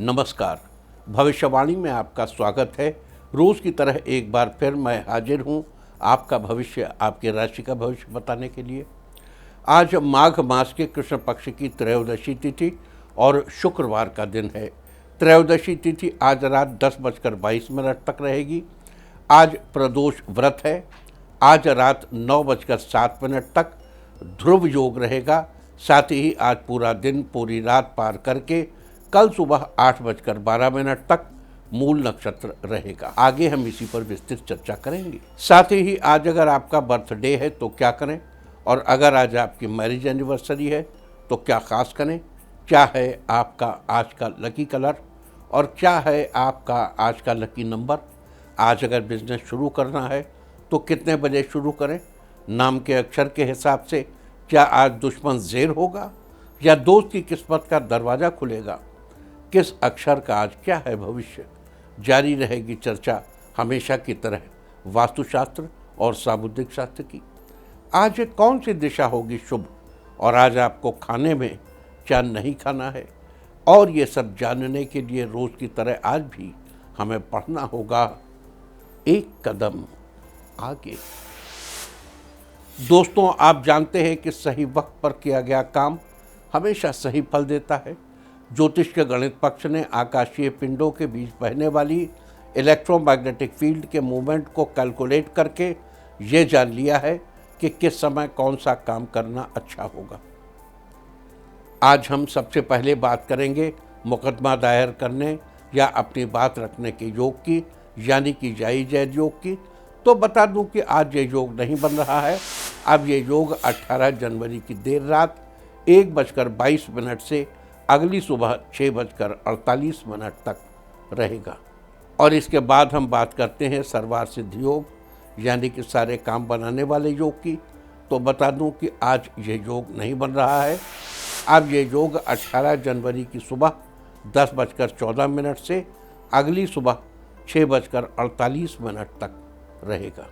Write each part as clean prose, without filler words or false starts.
नमस्कार। भविष्यवाणी में आपका स्वागत है। रोज़ की तरह एक बार फिर मैं हाजिर हूँ आपका भविष्य, आपकी राशि का भविष्य बताने के लिए। आज माघ मास के कृष्ण पक्ष की त्रयोदशी तिथि और शुक्रवार का दिन है। त्रयोदशी तिथि आज रात 10:22 तक रहेगी। आज प्रदोष व्रत है। आज रात 9:07 तक ध्रुव योग रहेगा। साथ ही आज पूरा दिन, पूरी रात पार करके कल सुबह 8:12 तक मूल नक्षत्र रहेगा। आगे हम इसी पर विस्तृत चर्चा करेंगे। साथ ही आज अगर आपका बर्थडे है तो क्या करें, और अगर आज आपकी मैरिज एनिवर्सरी है तो क्या खास करें, क्या है आपका आज का लकी कलर और क्या है आपका आज का लकी नंबर। आज अगर बिजनेस शुरू करना है तो कितने बजे शुरू करें, नाम के अक्षर के हिसाब से क्या आज दुश्मन ज़ेर होगा या दोस्त की किस्मत का दरवाज़ा खुलेगा, किस अक्षर का आज क्या है भविष्य। जारी रहेगी चर्चा हमेशा की तरह वास्तुशास्त्र और सामुद्रिक शास्त्र की। आज कौन सी दिशा होगी शुभ, और आज आपको खाने में क्या नहीं खाना है, और ये सब जानने के लिए रोज़ की तरह आज भी हमें पढ़ना होगा एक कदम आगे। दोस्तों, आप जानते हैं कि सही वक्त पर किया गया काम हमेशा सही फल देता है। ज्योतिष के गणित पक्ष ने आकाशीय पिंडों के बीच बहने वाली इलेक्ट्रोमैग्नेटिक फील्ड के मूवमेंट को कैलकुलेट करके ये जान लिया है कि किस समय कौन सा काम करना अच्छा होगा। आज हम सबसे पहले बात करेंगे मुकदमा दायर करने या अपनी बात रखने के योग की, यानी कि जाई जैद योग की। तो बता दूं कि आज ये योग नहीं बन रहा है। अब ये योग 18 जनवरी की देर रात 1:22 से अगली सुबह 6:48 तक रहेगा। और इसके बाद हम बात करते हैं सर्वार्थ सिद्धि योग, यानी कि सारे काम बनाने वाले योग की। तो बता दूं कि आज ये योग नहीं बन रहा है। अब ये योग 18 जनवरी की सुबह 10:14 से अगली सुबह 6:48 तक रहेगा।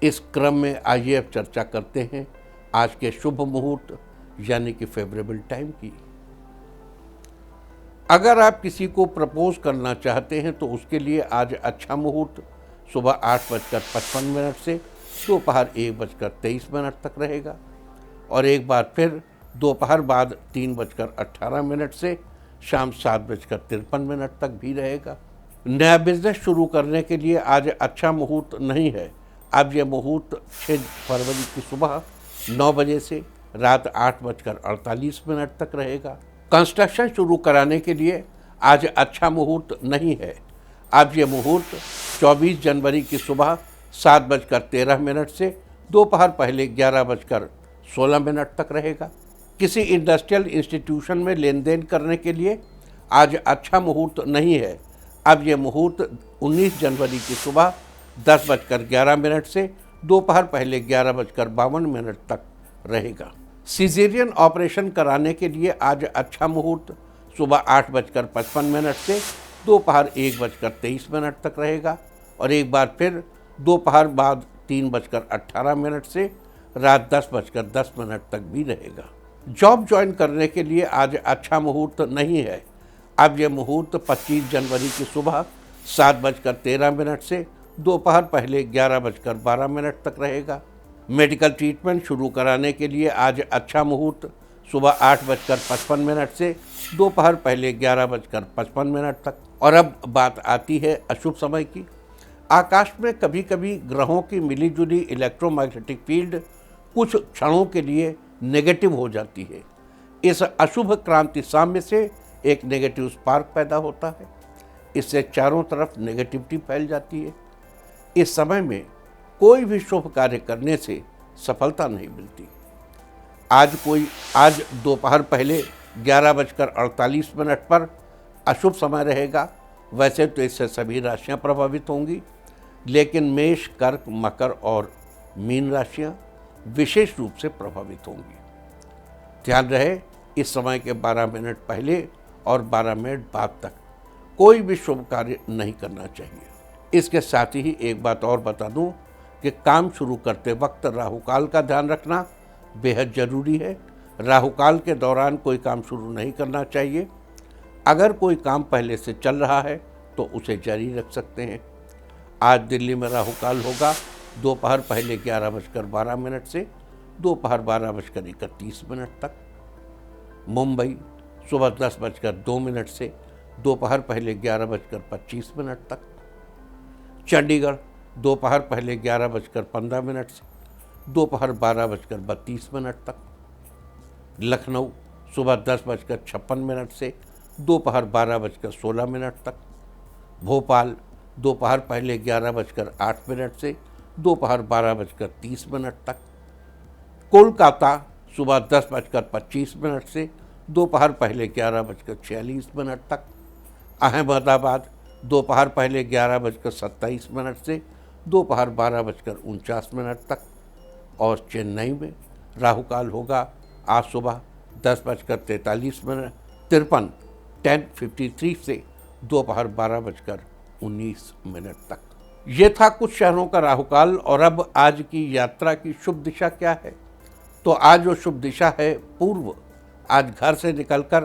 इस क्रम में आइए अब चर्चा करते हैं आज के शुभ मुहूर्त, यानी कि फेवरेबल टाइम की। अगर आप किसी को प्रपोज करना चाहते हैं तो उसके लिए आज अच्छा मुहूर्त सुबह 8:55 से दोपहर 1:23 तक रहेगा, और एक बार फिर दोपहर बाद 3:18 से शाम 7:53 तक भी रहेगा। नया बिजनेस शुरू करने के लिए आज अच्छा मुहूर्त नहीं है। अब यह मुहूर्त 6 फरवरी की सुबह 9 बजे से रात 8:48 तक रहेगा। कंस्ट्रक्शन शुरू कराने के लिए आज अच्छा मुहूर्त नहीं है। अब ये मुहूर्त 24 जनवरी की सुबह 7:13 से दोपहर पहले 11:16 तक रहेगा। किसी इंडस्ट्रियल इंस्टीट्यूशन में लेन देन करने के लिए आज अच्छा मुहूर्त नहीं है। अब ये मुहूर्त 19 जनवरी की सुबह 10:11 से दोपहर पहले 11:52 तक रहेगा। सिजेरियन ऑपरेशन कराने के लिए आज अच्छा मुहूर्त सुबह 8:55 से दोपहर 1:23 तक रहेगा, और एक बार फिर दोपहर बाद 3:18 से रात 10:10 तक भी रहेगा। जॉब ज्वाइन करने के लिए आज अच्छा मुहूर्त नहीं है। अब यह मुहूर्त 25 जनवरी की सुबह 7:13 से दोपहर पहले 11:12 तक रहेगा। मेडिकल ट्रीटमेंट शुरू कराने के लिए आज अच्छा मुहूर्त सुबह 8:55 से दोपहर पहले 11:55 तक। और अब बात आती है अशुभ समय की। आकाश में कभी कभी ग्रहों की मिलीजुली इलेक्ट्रोमैग्नेटिक फील्ड कुछ क्षणों के लिए नेगेटिव हो जाती है। इस अशुभ क्रांति साम्य से एक नेगेटिव स्पार्क पैदा होता है। इससे चारों तरफ नेगेटिविटी फैल जाती है। इस समय में कोई भी शुभ कार्य करने से सफलता नहीं मिलती। आज दोपहर पहले 11:48 पर अशुभ समय रहेगा। वैसे तो इससे सभी राशियां प्रभावित होंगी, लेकिन मेष, कर्क, मकर और मीन राशियां विशेष रूप से प्रभावित होंगी। ध्यान रहे, इस समय के 12 मिनट पहले और 12 मिनट बाद तक कोई भी शुभ कार्य नहीं करना चाहिए। इसके साथ ही एक बात और बता दूं कि काम शुरू करते वक्त राहुकाल का ध्यान रखना बेहद ज़रूरी है। राहुकाल के दौरान कोई काम शुरू नहीं करना चाहिए। अगर कोई काम पहले से चल रहा है तो उसे जारी रख सकते हैं। आज दिल्ली में राहु काल होगा दोपहर पहले 11:12 से दोपहर 12:31 तक। मुंबई सुबह 10:02 से दोपहर पहले 11:25 तक। चंडीगढ़ दोपहर पहले 11:15 से दोपहर 12:32 तक। लखनऊ सुबह 10:56 से दोपहर 12:16 तक। भोपाल दोपहर पहले 11:08 से दोपहर 12:30 तक। कोलकाता सुबह 10:25 से दोपहर पहले 11:46 तक। अहमदाबाद दोपहर पहले 11:27 से दोपहर 12:49 तक। और चेन्नई में राहु काल होगा आज सुबह 10:43 10:53 से दोपहर 12:19 तक। ये था कुछ शहरों का राहु काल। और अब आज की यात्रा की शुभ दिशा क्या है? तो आज जो शुभ दिशा है पूर्व। आज घर से निकलकर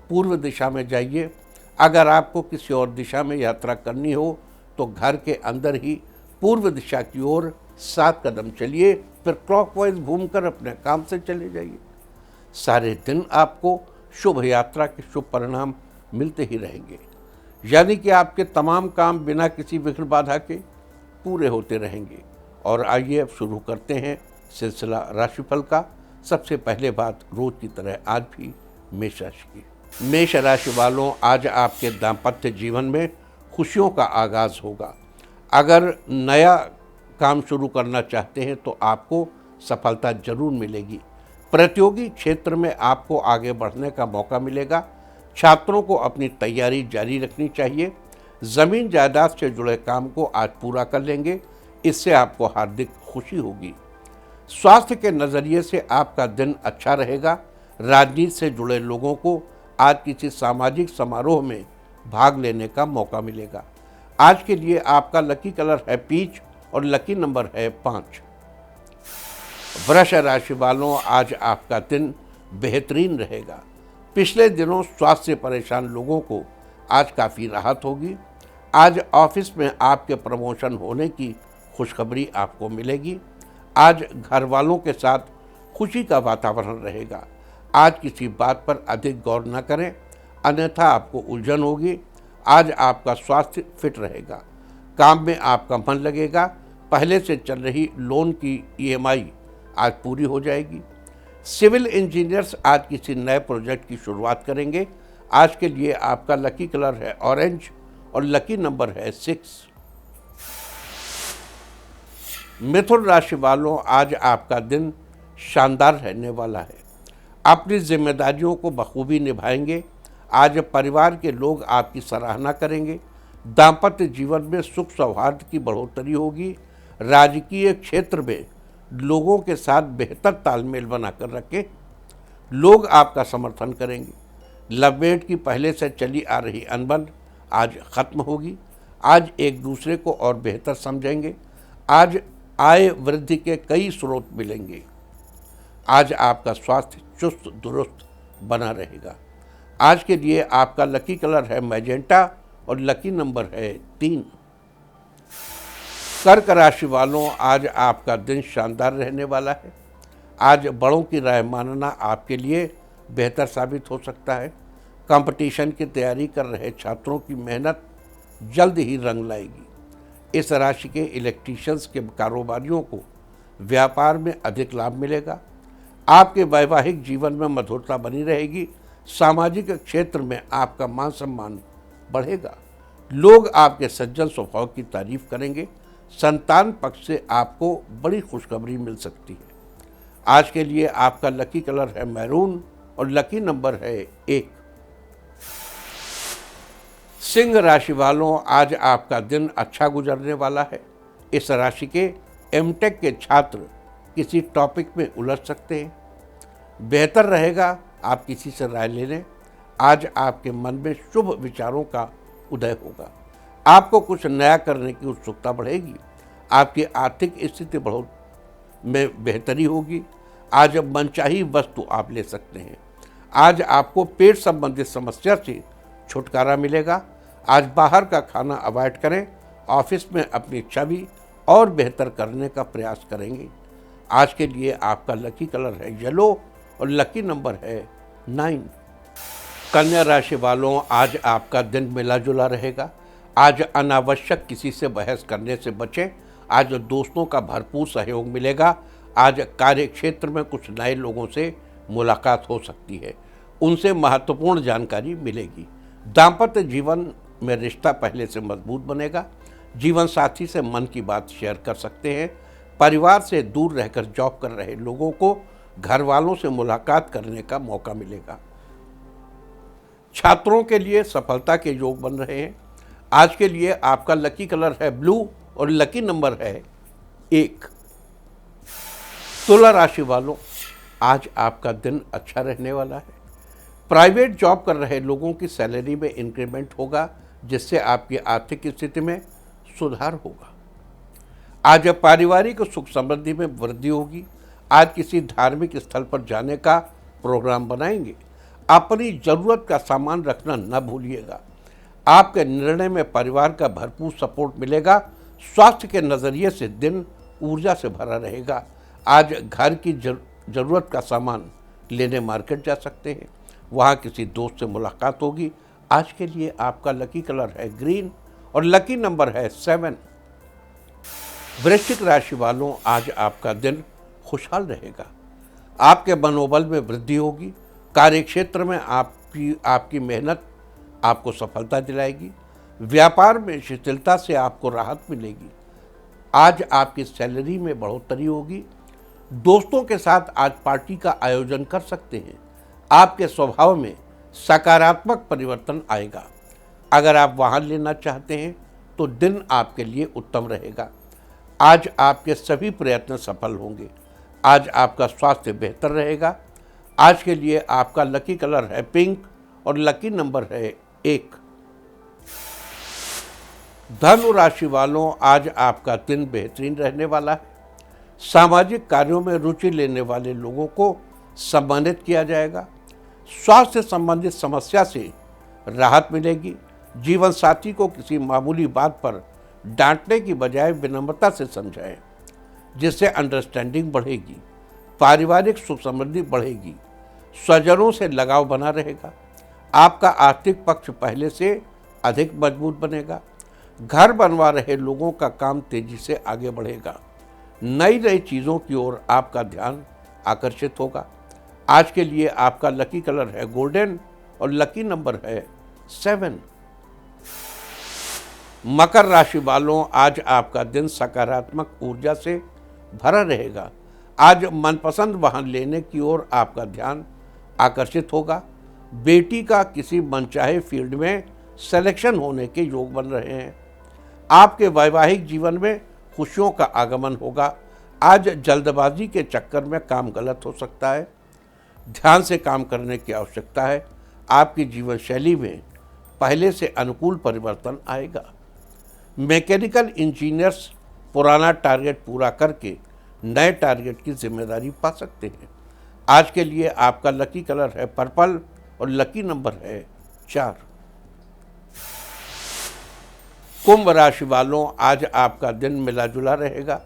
पूर्व दिशा में जाइए। अगर आपको किसी और दिशा में यात्रा करनी हो तो घर के अंदर ही पूर्व दिशा की ओर 7 कदम चलिए, फिर क्लॉकवाइज घूमकर अपने काम से चले जाइए। सारे दिन आपको शुभ यात्रा के शुभ परिणाम मिलते ही रहेंगे, यानी कि आपके तमाम काम बिना किसी विघ्न बाधा के पूरे होते रहेंगे। और आइए अब शुरू करते हैं सिलसिला राशिफल का। सबसे पहले बात रोज की तरह आज भी मेष राशि की। मेष राशि वालों, आज आपके दाम्पत्य जीवन में खुशियों का आगाज होगा। अगर नया काम शुरू करना चाहते हैं तो आपको सफलता जरूर मिलेगी। प्रतियोगी क्षेत्र में आपको आगे बढ़ने का मौका मिलेगा। छात्रों को अपनी तैयारी जारी रखनी चाहिए। जमीन जायदाद से जुड़े काम को आज पूरा कर लेंगे, इससे आपको हार्दिक खुशी होगी। स्वास्थ्य के नज़रिए से आपका दिन अच्छा रहेगा। राजनीति से जुड़े लोगों को आज किसी सामाजिक समारोह में भाग लेने का मौका मिलेगा। आज के लिए आपका लकी कलर है पीच और लकी नंबर है 5। वृष राशि वालों, आज आपका दिन बेहतरीन रहेगा। पिछले दिनों स्वास्थ्य से परेशान लोगों को आज काफ़ी राहत होगी। आज ऑफिस में आपके प्रमोशन होने की खुशखबरी आपको मिलेगी। आज घर वालों के साथ खुशी का वातावरण रहेगा। आज किसी बात पर अधिक गौर न करें, अन्यथा आपको उलझन होगी। आज आपका स्वास्थ्य फिट रहेगा। काम में आपका मन लगेगा। पहले से चल रही लोन की EMI आज पूरी हो जाएगी। सिविल इंजीनियर्स आज किसी नए प्रोजेक्ट की शुरुआत करेंगे। आज के लिए आपका लकी कलर है ऑरेंज और लकी नंबर है 6। मिथुन राशि वालों, आज आपका दिन शानदार रहने वाला है। अपनी जिम्मेदारियों को बखूबी निभाएंगे। आज परिवार के लोग आपकी सराहना करेंगे। दाम्पत्य जीवन में सुख सौहार्द की बढ़ोतरी होगी। राजकीय क्षेत्र में लोगों के साथ बेहतर तालमेल बनाकर रखें। लोग आपका समर्थन करेंगे। लवमेट की पहले से चली आ रही अनबन आज खत्म होगी। आज एक दूसरे को और बेहतर समझेंगे। आज आय वृद्धि के कई स्रोत मिलेंगे। आज आपका स्वास्थ्य चुस्त दुरुस्त बना रहेगा। आज के लिए आपका लकी कलर है मैजेंटा और लकी नंबर है 3। कर्क राशि वालों, आज आपका दिन शानदार रहने वाला है। आज बड़ों की राय मानना आपके लिए बेहतर साबित हो सकता है। कंपटीशन की तैयारी कर रहे छात्रों की मेहनत जल्द ही रंग लाएगी। इस राशि के इलेक्ट्रीशियंस के कारोबारियों को व्यापार में अधिक लाभ मिलेगा। आपके वैवाहिक जीवन में मधुरता बनी रहेगी। सामाजिक क्षेत्र में आपका मान सम्मान बढ़ेगा। लोग आपके सज्जन स्वभाव की तारीफ करेंगे। संतान पक्ष से आपको बड़ी खुशखबरी मिल सकती है। आज के लिए आपका लकी कलर है मैरून और लकी नंबर है 1। सिंह राशि वालों, आज आपका दिन अच्छा गुजरने वाला है। इस राशि के एमटेक के छात्र किसी टॉपिक में उलझ सकते हैं। बेहतर रहेगा आप किसी से राय ले लें। आज आपके मन में शुभ विचारों का उदय होगा। आपको कुछ नया करने की उत्सुकता बढ़ेगी। आपकी आर्थिक स्थिति में बेहतरी होगी। आज मनचाही वस्तु आप ले सकते हैं। आज आपको पेट संबंधित समस्या से छुटकारा मिलेगा। आज बाहर का खाना अवॉइड करें। ऑफिस में अपनी छवि और बेहतर करने का प्रयास करेंगे। आज के लिए आपका लकी कलर है येलो और लकी नंबर है 9। कन्या राशि वालों, आज आपका दिन मिला जुला रहेगा। आज अनावश्यक किसी से बहस करने से बचें। आज दोस्तों का भरपूर सहयोग मिलेगा। आज कार्य क्षेत्र में कुछ नए लोगों से मुलाकात हो सकती है, उनसे महत्वपूर्ण जानकारी मिलेगी। दाम्पत्य जीवन में रिश्ता पहले से मजबूत बनेगा। जीवन साथी से मन की बात शेयर कर सकते हैं। परिवार से दूर रहकर जॉब कर रहे लोगों को घर वालों से मुलाकात करने का मौका मिलेगा। छात्रों के लिए सफलता के योग बन रहे हैं। आज के लिए आपका लकी कलर है ब्लू और लकी नंबर है 1। तुला राशि वालों, आज आपका दिन अच्छा रहने वाला है। प्राइवेट जॉब कर रहे लोगों की सैलरी में इंक्रीमेंट होगा, जिससे आपकी आर्थिक स्थिति में सुधार होगा। आज पारिवारिक सुख समृद्धि में वृद्धि होगी। आज किसी धार्मिक स्थल पर जाने का प्रोग्राम बनाएंगे। अपनी जरूरत का सामान रखना न भूलिएगा। आपके निर्णय में परिवार का भरपूर सपोर्ट मिलेगा। स्वास्थ्य के नज़रिए से दिन ऊर्जा से भरा रहेगा। आज घर की जरूरत का सामान लेने मार्केट जा सकते हैं। वहाँ किसी दोस्त से मुलाकात होगी। आज के लिए आपका लकी कलर है ग्रीन और लकी नंबर है 7। वृश्चिक राशि वालों, आज आपका दिन खुशहाल रहेगा। आपके मनोबल में वृद्धि होगी। कार्य क्षेत्र में आपकी मेहनत आपको सफलता दिलाएगी। व्यापार में शिथिलता से आपको राहत मिलेगी। आज आपकी सैलरी में बढ़ोतरी होगी। दोस्तों के साथ आज पार्टी का आयोजन कर सकते हैं। आपके स्वभाव में सकारात्मक परिवर्तन आएगा। अगर आप वाहन लेना चाहते हैं तो दिन आपके लिए उत्तम रहेगा। आज आपके सभी प्रयत्न सफल होंगे। आज आपका स्वास्थ्य बेहतर रहेगा। आज के लिए आपका लकी कलर है पिंक और लकी नंबर है 1। धनु राशि वालों, आज आपका दिन बेहतरीन रहने वाला है। सामाजिक कार्यों में रुचि लेने वाले लोगों को सम्मानित किया जाएगा। स्वास्थ्य संबंधित समस्या से राहत मिलेगी। जीवन साथी को किसी मामूली बात पर डांटने की बजाय विनम्रता से समझाएं, जिससे अंडरस्टैंडिंग बढ़ेगी। पारिवारिक सुख समृद्धि बढ़ेगी। स्वजनों से लगाव बना रहेगा। आपका आर्थिक पक्ष पहले से अधिक मजबूत बनेगा। घर बनवा रहे लोगों का काम तेजी से आगे बढ़ेगा। नई नई चीज़ों की ओर आपका ध्यान आकर्षित होगा। आज के लिए आपका लकी कलर है गोल्डन और लकी नंबर है 7। मकर राशि वालों, आज आपका दिन सकारात्मक ऊर्जा से भरा रहेगा। आज मनपसंद वाहन लेने की ओर आपका ध्यान आकर्षित होगा। बेटी का किसी मनचाहे फील्ड में सिलेक्शन होने के योग बन रहे हैं। आपके वैवाहिक जीवन में खुशियों का आगमन होगा। आज जल्दबाजी के चक्कर में काम गलत हो सकता है। ध्यान से काम करने की आवश्यकता है। आपकी जीवन शैली में पहले से अनुकूल परिवर्तन आएगा। मैकेनिकल इंजीनियर्स पुराना टारगेट पूरा करके नए टारगेट की जिम्मेदारी पा सकते हैं। आज के लिए आपका लकी कलर है पर्पल और लकी नंबर है 4। कुंभ राशि वालों, आज आपका दिन मिला जुला रहेगा।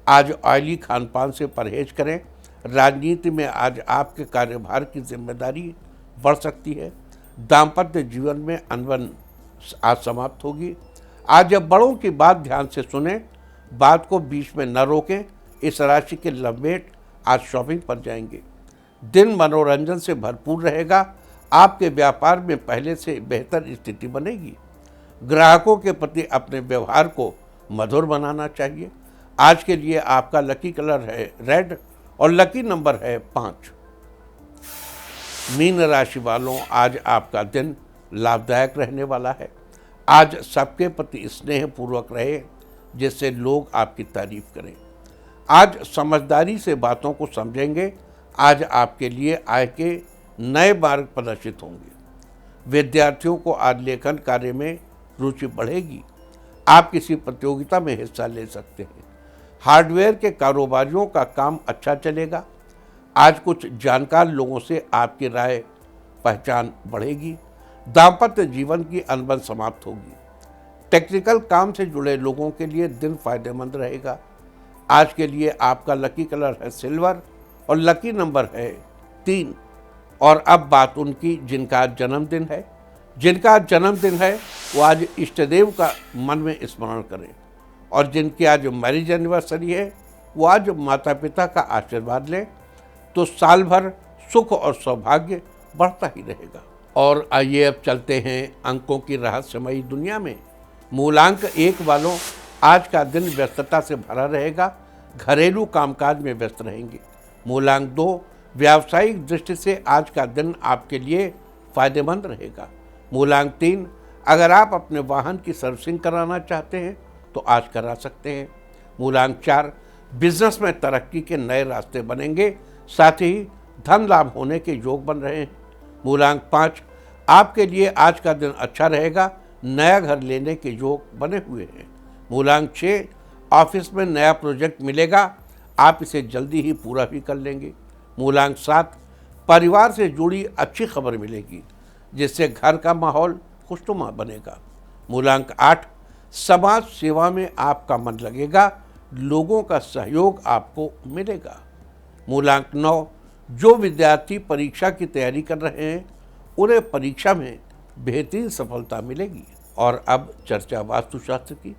आज ऑयली खान पान से परहेज करें। राजनीति में आज आपके कार्यभार की जिम्मेदारी बढ़ सकती है। दाम्पत्य जीवन में अनबन आज समाप्त होगी। आज जब बड़ों की बात ध्यान से सुने, बात को बीच में न रोकें। इस राशि के लवमेट आज शॉपिंग पर जाएंगे। दिन मनोरंजन से भरपूर रहेगा। आपके व्यापार में पहले से बेहतर स्थिति बनेगी। ग्राहकों के प्रति अपने व्यवहार को मधुर बनाना चाहिए। आज के लिए आपका लकी कलर है रेड और लकी नंबर है 5। मीन राशि वालों, आज आपका दिन लाभदायक रहने वाला है। आज सबके प्रति स्नेहपूर्वक रहे, जिससे लोग आपकी तारीफ करें। आज समझदारी से बातों को समझेंगे। आज आपके लिए आय के नए मार्ग प्रदर्शित होंगे। विद्यार्थियों को आज लेखन कार्य में रुचि बढ़ेगी। आप किसी प्रतियोगिता में हिस्सा ले सकते हैं। हार्डवेयर के कारोबारियों का काम अच्छा चलेगा। आज कुछ जानकार लोगों से आपकी राय पहचान बढ़ेगी। दाम्पत्य जीवन की अनबन समाप्त होगी। टेक्निकल काम से जुड़े लोगों के लिए दिन फायदेमंद रहेगा। आज के लिए आपका लकी कलर है सिल्वर और लकी नंबर है 3। और अब बात उनकी जिनका आज जन्मदिन है। जिनका आज जन्मदिन है वो आज इष्टदेव का मन में स्मरण करें, और जिनकी आज मैरिज एनिवर्सरी है वो आज माता पिता का आशीर्वाद लें, तो साल भर सुख और सौभाग्य बढ़ता ही रहेगा। और आइए अब चलते हैं अंकों की रहस्यमयी दुनिया में। मूलांक 1 वालों, आज का दिन व्यस्तता से भरा रहेगा, घरेलू कामकाज में व्यस्त रहेंगे। मूलांक 2, व्यावसायिक दृष्टि से आज का दिन आपके लिए फायदेमंद रहेगा। मूलांक 3, अगर आप अपने वाहन की सर्विसिंग कराना चाहते हैं तो आज करा सकते हैं। मूलांक 4, बिजनेस में तरक्की के नए रास्ते बनेंगे, साथ ही धन लाभ होने के योग बन रहे हैं। मूलांक 5, आपके लिए आज का दिन अच्छा रहेगा, नया घर लेने के योग बने हुए हैं। मूलांक 6, ऑफिस में नया प्रोजेक्ट मिलेगा, आप इसे जल्दी ही पूरा भी कर लेंगे। मूलांक 7, परिवार से जुड़ी अच्छी खबर मिलेगी, जिससे घर का माहौल खुशनुमा बनेगा। मूलांक 8, समाज सेवा में आपका मन लगेगा, लोगों का सहयोग आपको मिलेगा। मूलांक 9, जो विद्यार्थी परीक्षा की तैयारी कर रहे हैं उन्हें परीक्षा में बेहतरीन सफलता मिलेगी। और अब चर्चा वास्तुशास्त्र की।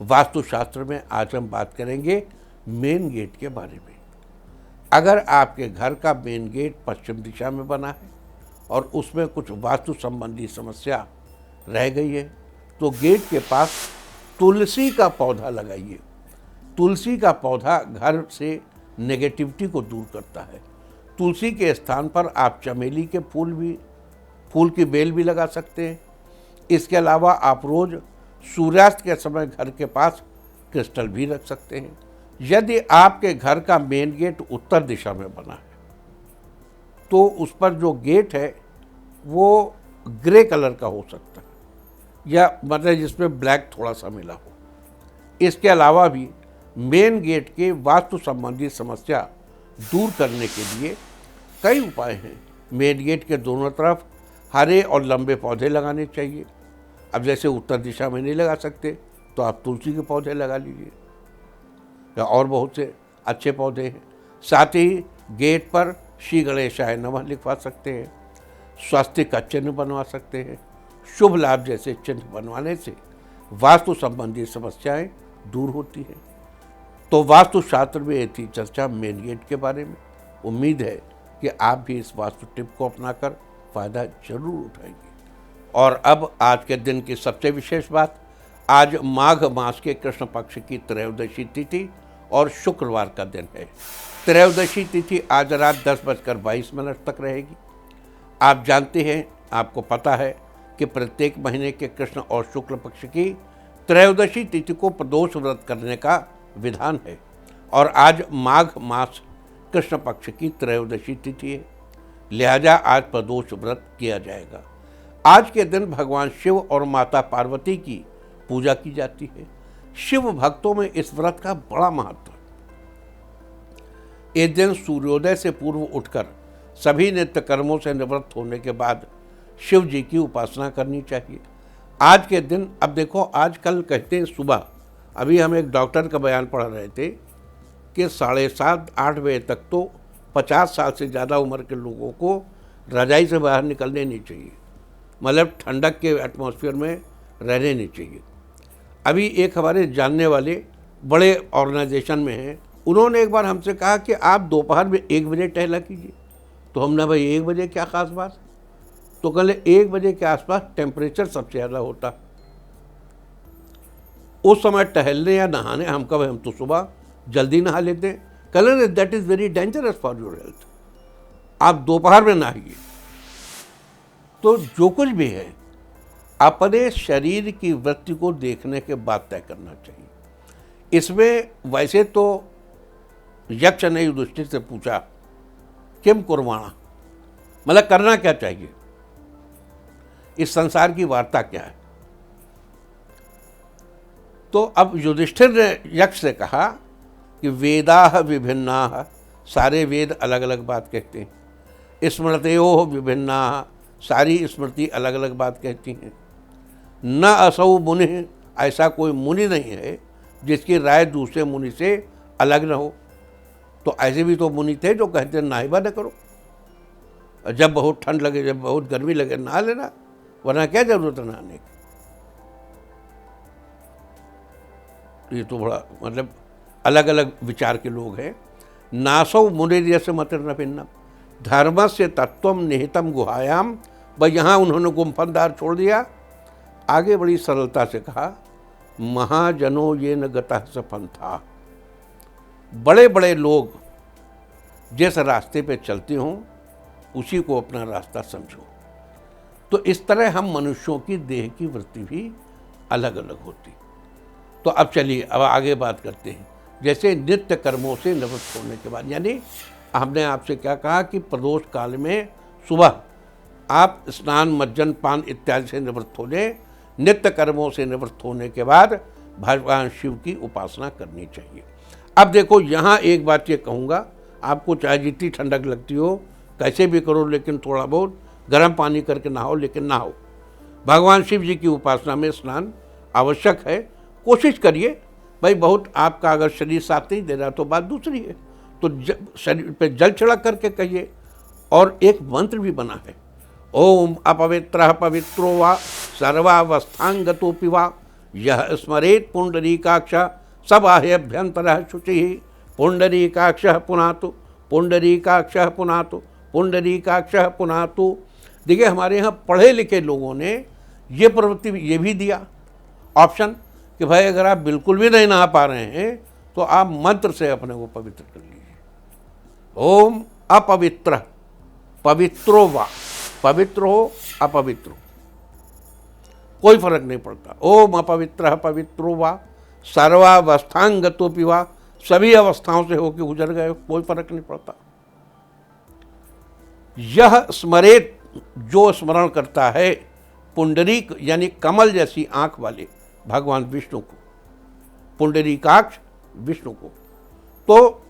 वास्तुशास्त्र में आज हम बात करेंगे मेन गेट के बारे में। अगर आपके घर का मेन गेट पश्चिम दिशा में बना है और उसमें कुछ वास्तु संबंधी समस्या रह गई है तो गेट के पास तुलसी का पौधा लगाइए। तुलसी का पौधा घर से नेगेटिविटी को दूर करता है। तुलसी के स्थान पर आप चमेली के फूल की बेल भी लगा सकते हैं। इसके अलावा आप रोज सूर्यास्त के समय घर के पास क्रिस्टल भी रख सकते हैं। यदि आपके घर का मेन गेट उत्तर दिशा में बना है तो उस पर जो गेट है वो ग्रे कलर का हो सकता है, या मतलब जिसमें ब्लैक थोड़ा सा मिला हो। इसके अलावा भी मेन गेट के वास्तु संबंधी समस्या दूर करने के लिए कई उपाय हैं। मेन गेट के दोनों तरफ हरे और लंबे पौधे लगाने चाहिए। अब जैसे उत्तर दिशा में नहीं लगा सकते तो आप तुलसी के पौधे लगा लीजिए, या और बहुत से अच्छे पौधे हैं। साथ ही गेट पर श्री गणेशाय नमः लिखवा सकते हैं, स्वस्तिक का चिन्ह बनवा सकते हैं। शुभ लाभ जैसे चिन्ह बनवाने से वास्तु संबंधी समस्याएं दूर होती हैं। तो वास्तुशास्त्र में ये थी चर्चा मेन गेट के बारे में। उम्मीद है कि आप भी इस वास्तु टिप को अपनाकर फ़ायदा जरूर उठाएंगे। और अब आज के दिन की सबसे विशेष बात, आज माघ मास के कृष्ण पक्ष की त्रयोदशी तिथि और शुक्रवार का दिन है। त्रयोदशी तिथि आज रात 10:22 तक रहेगी। आप जानते हैं, आपको पता है कि प्रत्येक महीने के कृष्ण और शुक्ल पक्ष की त्रयोदशी तिथि को प्रदोष व्रत करने का विधान है, और आज माघ मास कृष्ण पक्ष की त्रयोदशी तिथि है, लिहाजा आज प्रदोष व्रत किया जाएगा। आज के दिन भगवान शिव और माता पार्वती की पूजा की जाती है। शिव भक्तों में इस व्रत का बड़ा महत्व है। इस दिन सूर्योदय से पूर्व उठकर सभी नित्य कर्मों से निवृत्त होने के बाद शिव जी की उपासना करनी चाहिए। आज के दिन, अब देखो आजकल कहते हैं सुबह, अभी हम एक डॉक्टर का बयान पढ़ रहे थे कि 7:30-8 बजे तक तो 50 साल से ज़्यादा उम्र के लोगों को रजाई से बाहर निकलने नहीं चाहिए, मतलब ठंडक के एटमॉस्फेयर में रहने नहीं चाहिए। अभी एक हमारे जानने वाले बड़े ऑर्गेनाइजेशन में हैं, उन्होंने एक बार हमसे कहा कि आप दोपहर में 1 बजे टहला कीजिए। तो हमने भाई 1 बजे क्या ख़ास बात, तो कल 1 बजे के आसपास टेम्परेचर सबसे ज़्यादा होता, उस समय टहलने या नहाने हम कब, हम तो सुबह जल्दी नहा लेते हैं। कल that is very dangerous for your health, आप दोपहर में नहाइए। तो जो कुछ भी है अपने शरीर की वृत्ति को देखने के बाद तय करना चाहिए। इसमें वैसे तो यक्ष ने युधिष्ठिर से पूछा किम कुर्वाणा, मतलब करना क्या चाहिए, इस संसार की वार्ता क्या है। तो अब युधिष्ठिर ने यक्ष से कहा कि वेदाः विभिन्नाः, सारे वेद अलग अलग बात कहते हैं। स्मृतयो विभिन्नाः, सारी स्मृति अलग अलग बात कहती हैं। न असौ मुनि, ऐसा कोई मुनि नहीं है जिसकी राय दूसरे मुनि से अलग न हो। तो ऐसे भी तो मुनि थे जो कहते नहाइबा न करो, जब बहुत ठंड लगे, जब बहुत गर्मी लगे नहा लेना, वरना क्या जरूरत है नहाने की। ये तो बड़ा मतलब अलग अलग विचार के लोग हैं। नासौ मुनिर्यस्य मतिर्न भिन्नम धर्म से तत्वम निहितम गुहायाम। भाई यहाँ उन्होंने गुम्फनदार छोड़ दिया, आगे बड़ी सरलता से कहा महाजनो ये न गतः स पंथा। बड़े बड़े लोग जिस रास्ते पे चलते हों उसी को अपना रास्ता समझो। तो इस तरह हम मनुष्यों की देह की वृत्ति भी अलग अलग होती। तो अब चलिए अब आगे बात करते हैं। जैसे नित्य कर्मों से निवृत्त होने के बाद, यानी हमने आपसे क्या कहा कि प्रदोष काल में सुबह आप स्नान मज्जन पान इत्यादि से निवृत्त हो जाए, नित्य कर्मों से निवृत्त होने के बाद भगवान शिव की उपासना करनी चाहिए। अब देखो यहाँ एक बात ये कहूँगा, आपको चाहे जितनी ठंडक लगती हो कैसे भी करो, लेकिन थोड़ा बहुत गर्म पानी करके नहाओ, लेकिन नहाओ। भगवान शिव जी की उपासना में स्नान आवश्यक है। कोशिश करिए भाई, बहुत आपका अगर शरीर साथ नहीं दे रहा तो बात दूसरी है, तो शरीर पे जल छिड़क करके कहिए। और एक मंत्र भी बना है, ओम अपवित्रः पवित्रो वा सर्वावस्थांगतोऽपि वा यह स्मरेत पुंडरीकाक्ष सबाह्यभ्यंतरः शुचिः पुंडरीकाक्षः पुनातु पुंडरीकाक्षः पुनातु पुंडरीकाक्षः पुनातु। देखिए हमारे यहाँ पढ़े लिखे लोगों ने ये प्रवृत्ति ये भी दिया ऑप्शन कि भाई अगर आप बिल्कुल भी नहीं नहा पा रहे हैं तो आप मंत्र से अपने को पवित्र कर लीजिए। ओम अपवित्र पवित्रो वा, पवित्र हो अपवित्र हो कोई फर्क नहीं पड़ता। ओम अपवित्र पवित्रो वा सर्वावस्थांगतोऽपि वा, सभी अवस्थाओं से होकर गुजर गए, कोई फर्क नहीं पड़ता। यह स्मरेत, जो स्मरण करता है, पुंडरीक यानी कमल जैसी आंख वाले भगवान विष्णु को, पुंडरीकाक्ष विष्णु को। तो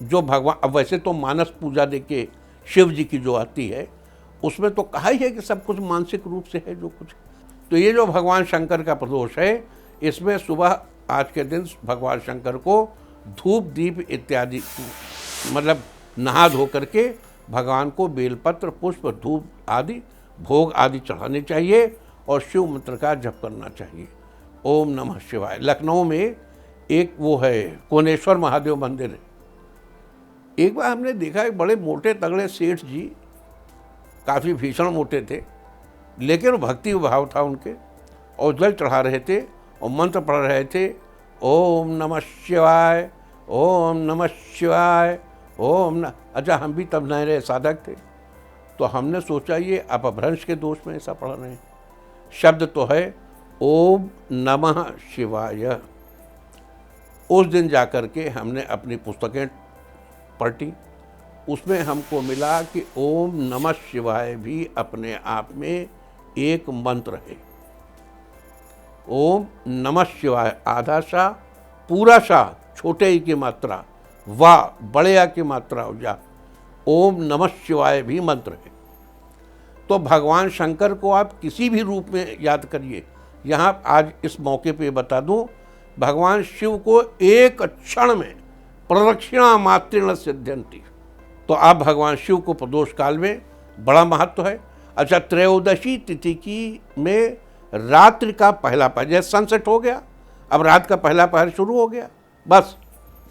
जो भगवान, अब वैसे तो मानस पूजा देके शिव जी की जो आती है उसमें तो कहा ही है कि सब कुछ मानसिक रूप से है जो कुछ। तो ये जो भगवान शंकर का प्रदोष है, इसमें सुबह आज के दिन भगवान शंकर को धूप दीप इत्यादि मतलब नहा धो करके भगवान को बेलपत्र पुष्प धूप आदि भोग आदि चढ़ाने चाहिए और शिव मंत्र का जप करना चाहिए। ओम नमः शिवाय। लखनऊ में एक वो है कोनेश्वर महादेव मंदिर है। एक बार हमने देखा एक बड़े मोटे तगड़े सेठ जी, काफ़ी भीषण मोटे थे, लेकिन भक्ति भाव था उनके, और जल चढ़ा रहे थे और मंत्र पढ़ रहे थे, ओम नमः शिवाय ओम नमः शिवाय ओम न। अच्छा हम भी तब नए रहे साधक थे, तो हमने सोचा ये अपभ्रंश के दोष में ऐसा पढ़ रहे हैं। शब्द तो है ओम नमः शिवाय। उस दिन जाकर के हमने अपनी पुस्तकें पढ़ी, उसमें हमको मिला कि ओम नमः शिवाय भी अपने आप में एक मंत्र है। ओम नमः शिवाय आधा सा, पूरा सा छोटे ई की मात्रा, वाह बड़े आ की मात्रा हो जा, ओम नमः शिवाय भी मंत्र है। तो भगवान शंकर को आप किसी भी रूप में याद करिए। यहाँ आज इस मौके पे बता दूं, भगवान शिव को एक क्षण में प्रदक्षिणा मात्रेण सिद्ध्यन्ति। तो आप भगवान शिव को प्रदोष काल में बड़ा महत्व है। अच्छा त्रयोदशी तिथि की में रात्रि का पहला पहर, जैसे सनसेट हो गया, अब रात का पहला पहर शुरू हो गया, बस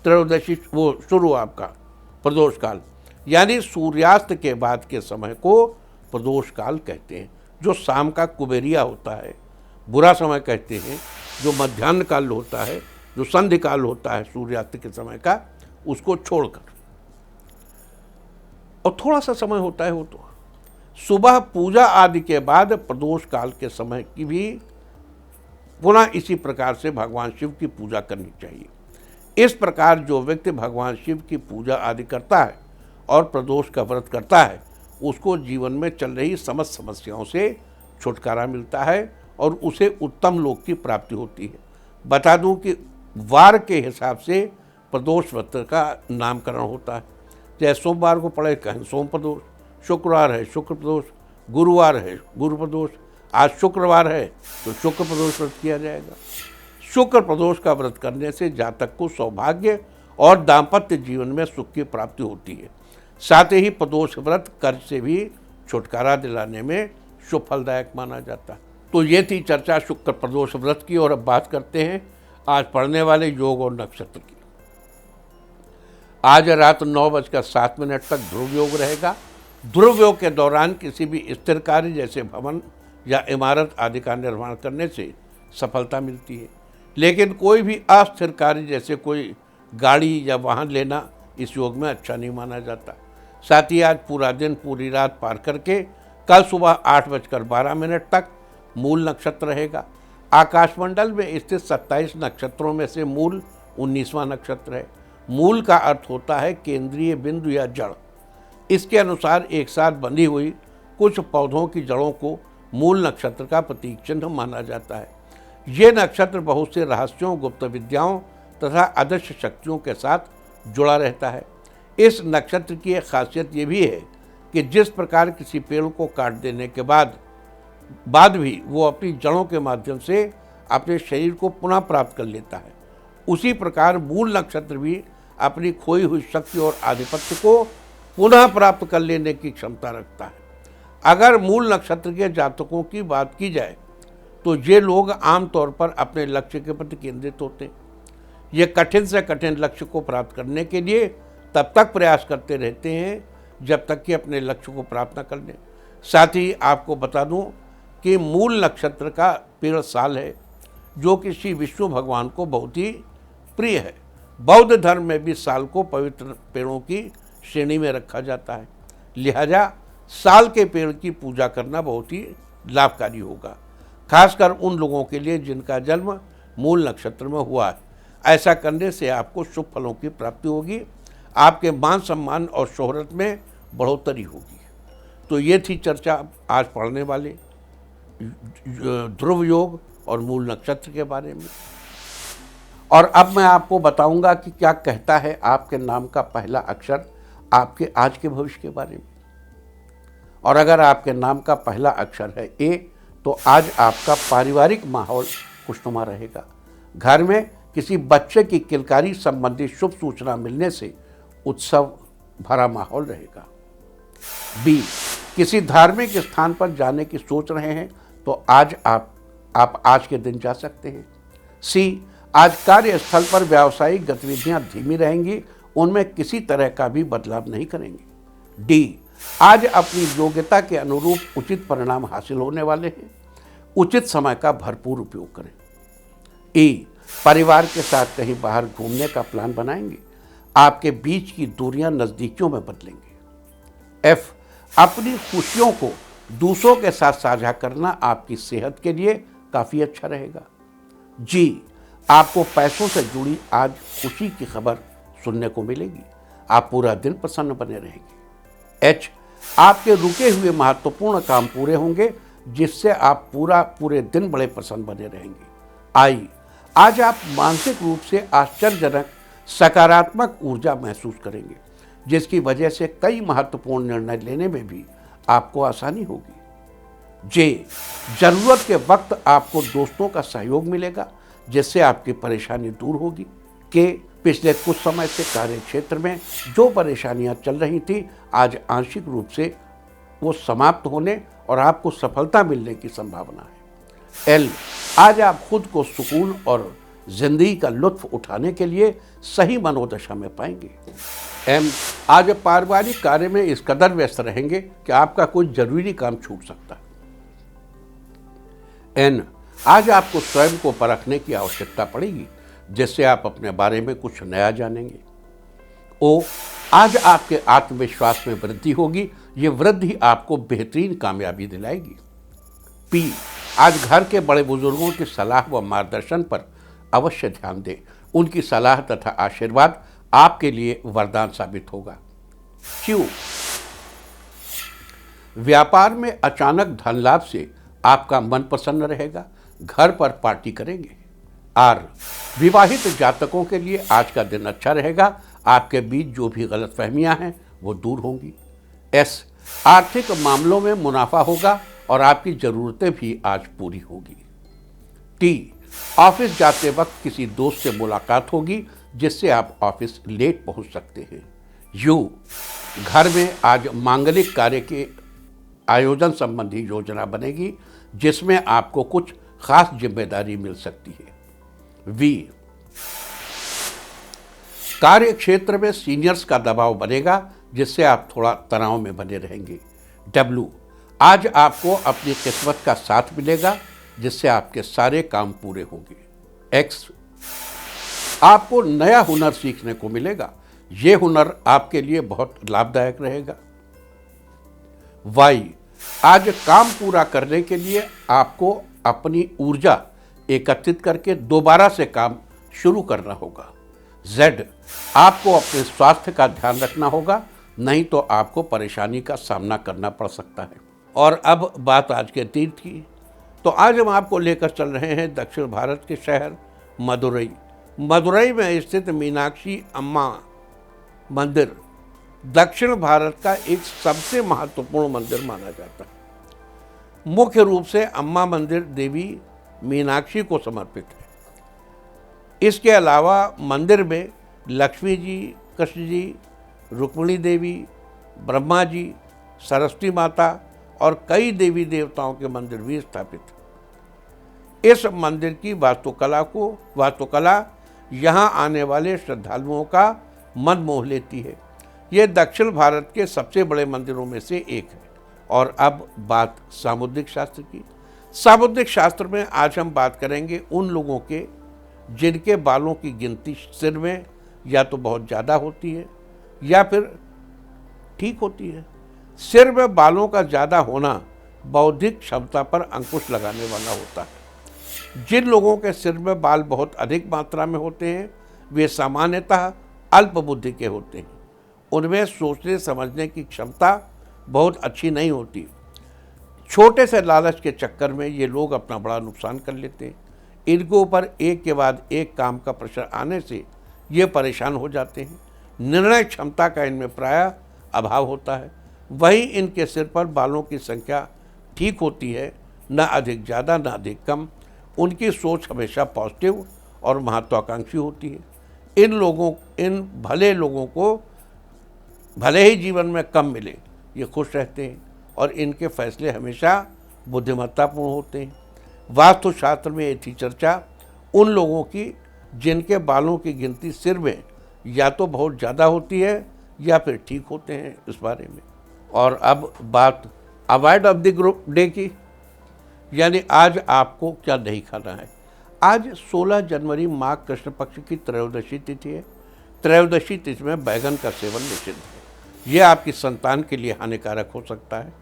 त्रयोदशी वो शुरू आपका प्रदोष काल, यानी सूर्यास्त के बाद के समय को प्रदोष काल कहते हैं। जो शाम का कुबेरिया होता है, बुरा समय कहते हैं, जो मध्याह्न काल होता है, जो संध्या काल होता है सूर्यास्त के समय का, उसको छोड़कर और थोड़ा सा समय होता है वो तो सुबह पूजा आदि के बाद प्रदोष काल के समय की भी पुनः इसी प्रकार से भगवान शिव की पूजा करनी चाहिए। इस प्रकार जो व्यक्ति भगवान शिव की पूजा आदि करता है और प्रदोष का व्रत करता है, उसको जीवन में चल रही समस्त समस्याओं से छुटकारा मिलता है और उसे उत्तम लोक की प्राप्ति होती है। बता दूं कि वार के हिसाब से प्रदोष व्रत का नामकरण होता है। जैसे सोमवार को पड़े कहें सोम प्रदोष, शुक्रवार है शुक्र प्रदोष, गुरुवार है गुरु प्रदोष, आज शुक्रवार है तो शुक्र प्रदोष व्रत किया जाएगा। शुक्र प्रदोष का व्रत करने से जातक को सौभाग्य और दाम्पत्य जीवन में सुख की प्राप्ति होती है। साथ ही प्रदोष व्रत कर्ज से भी छुटकारा दिलाने में शुभ फलदायक माना जाता है। तो ये थी चर्चा शुक्र प्रदोष व्रत की। और अब बात करते हैं आज पढ़ने वाले योग और नक्षत्र की। आज रात 9:07 तक ध्रुव योग रहेगा। ध्रुव योग के दौरान किसी भी स्थिर कार्य जैसे भवन या इमारत आदि का निर्माण करने से सफलता मिलती है, लेकिन कोई भी अस्थिर कार्य जैसे कोई गाड़ी या वाहन लेना इस योग में अच्छा नहीं माना जाता। साथ ही आज पूरा दिन पूरी रात पार करके कल सुबह 8:12 तक मूल नक्षत्र रहेगा। आकाशमंडल में स्थित 27 नक्षत्रों में से मूल 19वां नक्षत्र है। मूल का अर्थ होता है केंद्रीय बिंदु या जड़। इसके अनुसार एक साथ बंधी हुई कुछ पौधों की जड़ों को मूल नक्षत्र का प्रतीक चिन्ह माना जाता है। ये नक्षत्र बहुत से रहस्यों, गुप्त विद्याओं तथा अदृश्य शक्तियों के साथ जुड़ा रहता है। इस नक्षत्र की एक खासियत ये भी है कि जिस प्रकार किसी पेड़ को काट देने के बाद भी वो अपनी जड़ों के माध्यम से अपने शरीर को पुनः प्राप्त कर लेता है, उसी प्रकार मूल नक्षत्र भी अपनी खोई हुई शक्ति और आधिपत्य को पुनः प्राप्त कर लेने की क्षमता रखता है। अगर मूल नक्षत्र के जातकों की बात की जाए तो ये लोग आमतौर पर अपने लक्ष्य के प्रति केंद्रित होते हैं। ये कठिन से कठिन लक्ष्य को प्राप्त करने के लिए तब तक प्रयास करते रहते हैं जब तक कि अपने लक्ष्य को प्राप्त न कर लें। साथ ही आपको बता दूं कि मूल नक्षत्र का पेड़ साल है, जो कि श्री विष्णु भगवान को बहुत ही प्रिय है। बौद्ध धर्म में भी साल को पवित्र पेड़ों की श्रेणी में रखा जाता है, लिहाजा साल के पेड़ की पूजा करना बहुत ही लाभकारी होगा, खासकर उन लोगों के लिए जिनका जन्म मूल नक्षत्र में हुआ है। ऐसा करने से आपको शुभ फलों की प्राप्ति होगी, आपके मान सम्मान और शोहरत में बढ़ोतरी होगी। तो ये थी चर्चा आज पढ़ने वाले ध्रुव योग और मूल नक्षत्र के बारे में। और अब मैं आपको बताऊंगा कि क्या कहता है आपके नाम का पहला अक्षर आपके आज के भविष्य के बारे में। और अगर आपके नाम का पहला अक्षर है ए, तो आज आपका पारिवारिक माहौल खुशनुमा रहेगा। घर में किसी बच्चे की किलकारी संबंधी शुभ सूचना मिलने से उत्सव भरा माहौल रहेगा। बी, किसी धार्मिक स्थान पर जाने की सोच रहे हैं तो आज आप आज के दिन जा सकते हैं। सी, आज कार्यस्थल पर व्यावसायिक गतिविधियां धीमी रहेंगी, उनमें किसी तरह का भी बदलाव नहीं करेंगे। डी, आज अपनी योग्यता के अनुरूप उचित परिणाम हासिल होने वाले हैं, उचित समय का भरपूर उपयोग करें। ई, परिवार के साथ कहीं बाहर घूमने का प्लान बनाएंगे, आपके बीच की दूरियां नजदीकियों में बदलेंगे। एफ, अपनी खुशियों को दूसरों के साथ साझा करना आपकी सेहत के लिए काफी अच्छा रहेगा। जी, आपको पैसों से जुड़ी आज खुशी की खबर सुनने को मिलेगी, आप पूरा दिन प्रसन्न बने रहेंगे। एच, आपके रुके हुए महत्वपूर्ण काम पूरे होंगे, जिससे आप पूरे दिन बड़े प्रसन्न बने रहेंगे। आई, आज आप मानसिक रूप से आश्चर्यजनक सकारात्मक ऊर्जा महसूस करेंगे, जिसकी वजह से कई महत्वपूर्ण निर्णय लेने में भी आपको आसानी होगी। जे, जरूरत के वक्त आपको दोस्तों का सहयोग मिलेगा, जिससे आपकी परेशानी दूर होगी। के, पिछले कुछ समय से कार्य क्षेत्र में जो परेशानियां चल रही थी, आज आंशिक रूप से वो समाप्त होने और आपको सफलता मिलने की संभावना है। एल, आज आप खुद को सुकून और जिंदगी का लुत्फ उठाने के लिए सही मनोदशा में पाएंगे। एम, आज पारिवारिक कार्य में इस कदर व्यस्त रहेंगे कि आपका कोई जरूरी काम छूट सकता है। एन, आज आपको स्वयं को परखने की आवश्यकता पड़ेगी, जिससे आप अपने बारे में कुछ नया जानेंगे। ओ, आज आपके आत्मविश्वास में वृद्धि होगी, ये वृद्धि आपको बेहतरीन कामयाबी दिलाएगी। पी, आज घर के बड़े बुजुर्गों की सलाह व मार्गदर्शन पर अवश्य ध्यान दें, उनकी सलाह तथा आशीर्वाद आपके लिए वरदान साबित होगा। क्यू, व्यापार में अचानक धन लाभ से आपका मन प्रसन्न रहेगा, घर पर पार्टी करेंगे। आर, विवाहित जातकों के लिए आज का दिन अच्छा रहेगा, आपके बीच जो भी गलतफहमियां हैं वो दूर होंगी। एस, आर्थिक मामलों में मुनाफा होगा और आपकी ज़रूरतें भी आज पूरी होगी। टी, ऑफिस जाते वक्त किसी दोस्त से मुलाकात होगी जिससे आप ऑफिस लेट पहुंच सकते हैं। यू, घर में आज मांगलिक कार्य के आयोजन संबंधी योजना बनेगी जिसमें आपको कुछ खास जिम्मेदारी मिल सकती है। वी, कार्य क्षेत्र में सीनियर्स का दबाव बनेगा जिससे आप थोड़ा तनाव में बने रहेंगे। डब्ल्यू, आज आपको अपनी किस्मत का साथ मिलेगा जिससे आपके सारे काम पूरे होंगे। एक्स, आपको नया हुनर सीखने को मिलेगा, ये हुनर आपके लिए बहुत लाभदायक रहेगा। वाई, आज काम पूरा करने के लिए आपको अपनी ऊर्जा एकत्रित करके दोबारा से काम शुरू करना होगा। जेड, आपको अपने स्वास्थ्य का ध्यान रखना होगा, नहीं तो आपको परेशानी का सामना करना पड़ सकता है। और अब बात आज के तीर्थ की, तो आज हम आपको लेकर चल रहे हैं दक्षिण भारत के शहर मदुरई। मदुरई में स्थित मीनाक्षी अम्मा मंदिर दक्षिण भारत का एक सबसे महत्वपूर्ण मंदिर माना जाता है। मुख्य रूप से अम्मा मंदिर देवी मीनाक्षी को समर्पित है। इसके अलावा मंदिर में लक्ष्मी जी, कृष्ण जी, रुक्मिणी देवी, ब्रह्मा जी, सरस्वती माता और कई देवी देवताओं के मंदिर भी स्थापित हैं। इस मंदिर की वास्तुकला यहाँ आने वाले श्रद्धालुओं का मन मोह लेती है। ये दक्षिण भारत के सबसे बड़े मंदिरों में से एक है। और अब बात सामुद्रिक शास्त्र की। सामुद्रिक शास्त्र में आज हम बात करेंगे उन लोगों के जिनके बालों की गिनती सिर में या तो बहुत ज़्यादा होती है या फिर ठीक होती है। सिर में बालों का ज़्यादा होना बौद्धिक क्षमता पर अंकुश लगाने वाला होता है। जिन लोगों के सिर में बाल बहुत अधिक मात्रा में होते हैं वे सामान्यतः अल्प बुद्धि के होते हैं। उनमें सोचने समझने की क्षमता बहुत अच्छी नहीं होती। छोटे से लालच के चक्कर में ये लोग अपना बड़ा नुकसान कर लेते हैं। इनके ऊपर एक के बाद एक काम का प्रेशर आने से ये परेशान हो जाते हैं। निर्णय क्षमता का इनमें प्रायः अभाव होता है। वहीं इनके सिर पर बालों की संख्या ठीक होती है, न अधिक ज़्यादा न अधिक कम। उनकी सोच हमेशा पॉजिटिव और महत्वाकांक्षी होती है। इन भले लोगों को भले ही जीवन में कम मिले, ये खुश रहते हैं और इनके फैसले हमेशा बुद्धिमत्तापूर्ण होते हैं। वास्तुशास्त्र में ये थी चर्चा उन लोगों की जिनके बालों की गिनती सिर में या तो बहुत ज़्यादा होती है या फिर ठीक होते हैं, इस बारे में। और अब बात avoid of the group day की, यानी आज आपको क्या नहीं खाना है। आज 16 जनवरी माघ कृष्ण पक्ष की त्रयोदशी तिथि है। त्रयोदशी तिथि में बैगन का सेवन निषिद्ध है। यह आपकी संतान के लिए हानिकारक हो सकता है।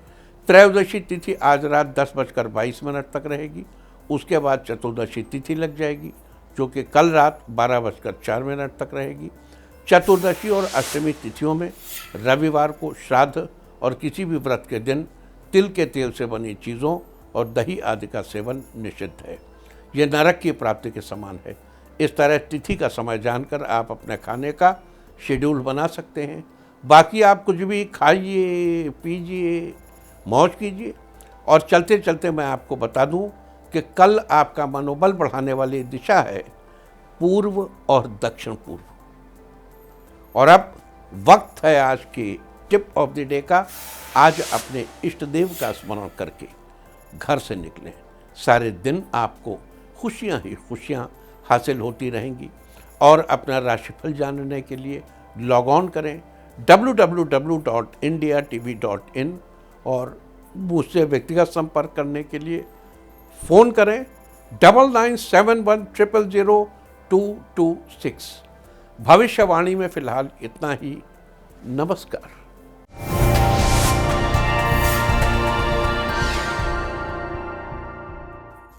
त्रयोदशी तिथि आज रात 10:22 तक रहेगी। उसके बाद चतुर्दशी तिथि लग जाएगी जो कि कल रात 12:04 तक रहेगी। चतुर्दशी और अष्टमी तिथियों में रविवार को श्राद्ध और किसी भी व्रत के दिन तिल के तेल से बनी चीज़ों और दही आदि का सेवन निषिद्ध है। ये नरक की प्राप्ति के समान है। इस तरह तिथि का समय जानकर आप अपने खाने का शेड्यूल बना सकते हैं। बाकी आप कुछ भी खाइए, पीजिए, मौज कीजिए। और चलते चलते मैं आपको बता दूं कि कल आपका मनोबल बढ़ाने वाली दिशा है पूर्व और दक्षिण पूर्व। और अब वक्त है आज की टिप ऑफ द डे का। आज अपने इष्ट देव का स्मरण करके घर से निकलें। सारे दिन आपको खुशियां ही खुशियां हासिल होती रहेंगी। और अपना राशिफल जानने के लिए लॉग ऑन करें www.indiatv.in और मुझसे व्यक्तिगत संपर्क करने के लिए फ़ोन करें 9971000226। भविष्यवाणी में फ़िलहाल इतना ही। नमस्कार।